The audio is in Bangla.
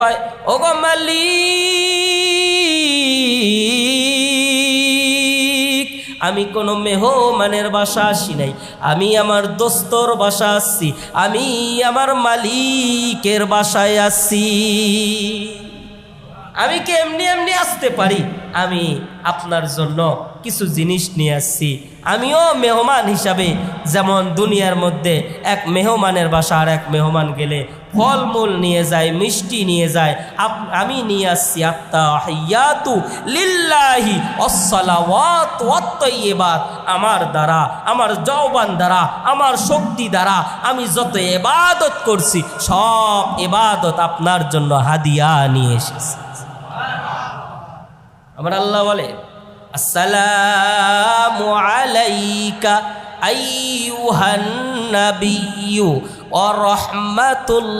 ওগো মালিক, আমি কোনো মেহমানের বাসা আসি নাই, আমি আমার দোস্তর বাসা আসছি, আমি আমার মালিকের বাসায় আসছি। আমি কি এমনি এমনি আসতে পারি? আমি আপনার জন্য কিছু জিনিস নিয়ে আসছি। আমিও মেহমান হিসাবে, যেমন দুনিয়ার মধ্যে এক মেহমানের বাসা আর এক মেহমান গেলে ফলমূল নিয়ে যায়, মিষ্টি নিয়ে যায়, আমি নিয়ে আসছি আত্তাহিয়াতু লিল্লাহি ওয়াসসালাওয়াতু ওয়াত-তাইয়্যিবাত। আমার দ্বারা, আমার যৌবন দ্বারা, আমার শক্তি দ্বারা আমি যত ইবাদত করছি সব ইবাদত আপনার জন্য হাদিয়া নিয়ে এসেছি। আমার আল্লাহ বলে, আসসালামু আলাইকা আইয়ুহান নাবিয়্যু ওয়া রাহমাতুল্লাহি